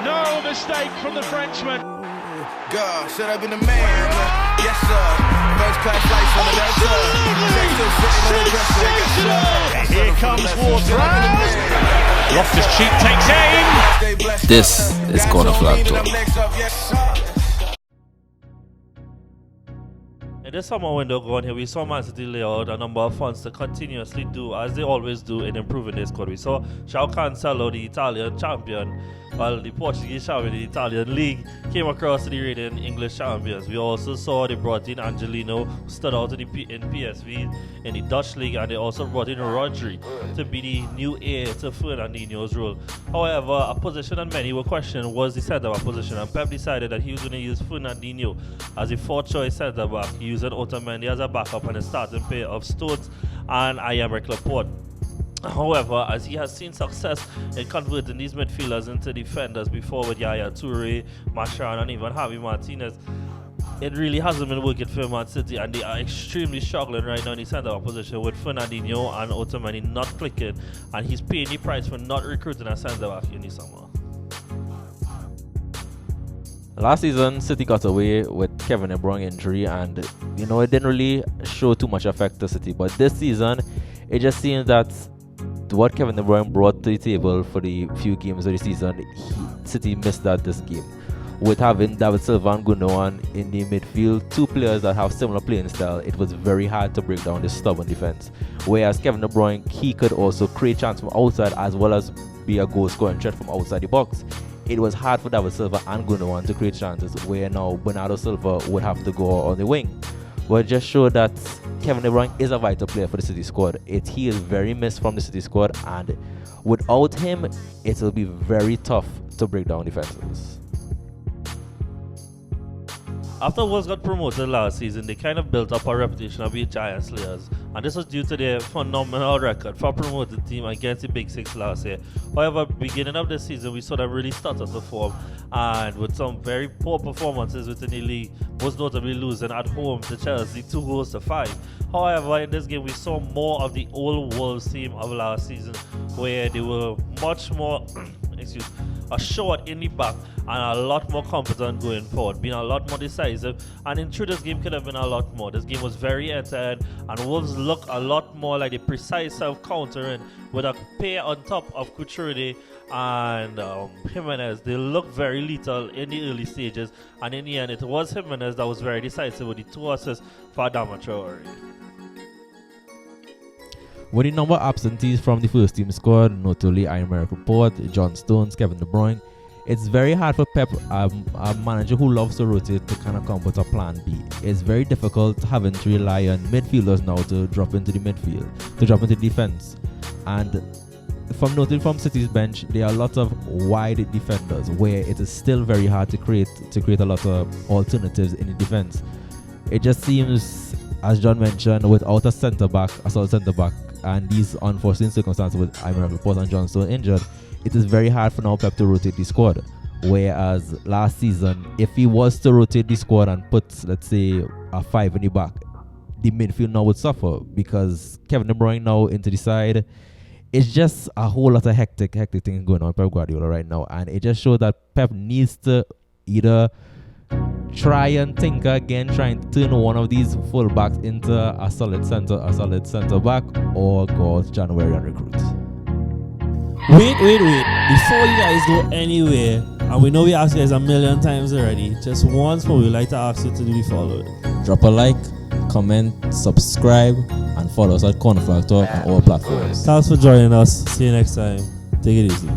No mistake from the Frenchman. God, should have been the man. Yes, sir. First class flights on the Delta. Here comes Ward-Prowse. Loftus-Cheek takes aim. This is Corner Flag Talk. In this summer window going here, we saw Man City lay out a number of funds to continuously do, as they always do, in improving their squad. We saw João Cancelo, the Italian champion, while the Portuguese champion, the Italian league, came across to the reigning English champions. We also saw they brought in Angelino, who stood out in PSV in the Dutch league, and they also brought in Rodri to be the new heir to Fernandinho's role. However, a position that many were questioning was the centre-back position, and Pep decided that he was going to use Fernandinho as a fourth-choice centre-back, using Otamendi as a backup and a starting pair of Stones and Aymeric Laporte. However, as he has seen success in converting these midfielders into defenders before with Yaya Toure, Marchand, and even Javi Martinez, it really hasn't been working for Man City, and they are extremely struggling right now in the centre-back position with Fernandinho and Otamendi not clicking, and he's paying the price for not recruiting a centre-back in the summer. Last season, City got away with Kevin De Bruyne injury, and it didn't really show too much effect to City. But this season, it just seems that what Kevin De Bruyne brought to the table for the few games of the season, City missed that this game. With having David Silva and Gundogan in the midfield, two players that have similar playing style, it was very hard to break down this stubborn defense. Whereas Kevin De Bruyne, he could also create chance from outside as well as be a goal-scoring threat from outside the box. It was hard for David Silva and Gundogan to create chances, where now Bernardo Silva would have to go on the wing. But it just showed that Kevin De Bruyne is a vital player for the City squad. He is very missed from the City squad, and without him, it will be very tough to break down defenses. After Wolves got promoted last season, they kind of built up a reputation of being giant slayers, and this was due to their phenomenal record for a promoted team against the Big Six last year. However, beginning of this season, we saw them really start to form, and with some very poor performances within the league, most notably losing at home to Chelsea 2-5. However, in this game, we saw more of the old Wolves team of last season, where they were much more assured in the back and a lot more competent going forward, being a lot more decisive, and in truth this game could have been a lot more. This game was very end-to-end, and Wolves looked a lot more like the precise self-countering with a pair on top of Couture and Jimenez. They looked very lethal in the early stages, and in the end it was Jimenez that was very decisive with the 2 assists for Adama Traore. With the number of absentees from the first team squad, notably Aymeric Laporte, John Stones, Kevin De Bruyne, it's very hard for Pep, a manager who loves to rotate, to kind of come with a plan B. It's very difficult having to rely on midfielders now to drop into the midfield, to drop into defense. And from City's bench, there are a lot of wide defenders where it is still very hard to create a lot of alternatives in the defense. It just seems, as John mentioned, without a centre-back, a solid centre-back, and these unforeseen circumstances with Aymeric Laporte and John Stone injured, it is very hard for now Pep to rotate the squad. Whereas last season, if he was to rotate the squad and put, let's say, a 5 in the back, the midfield now would suffer, because Kevin De Bruyne now into the side, it's just a whole lot of hectic things going on with Pep Guardiola right now, and it just shows that Pep needs to either try and think again, trying to turn one of these fullbacks into a solid centre back, or go out January and recruit. Wait. Before you guys go anywhere, and we know we asked you guys a million times already, just once more, we'd like to ask you to do the following. Drop a like, comment, subscribe, and follow us at Corner Flag Talk on all platforms. Thanks for joining us. See you next time. Take it easy.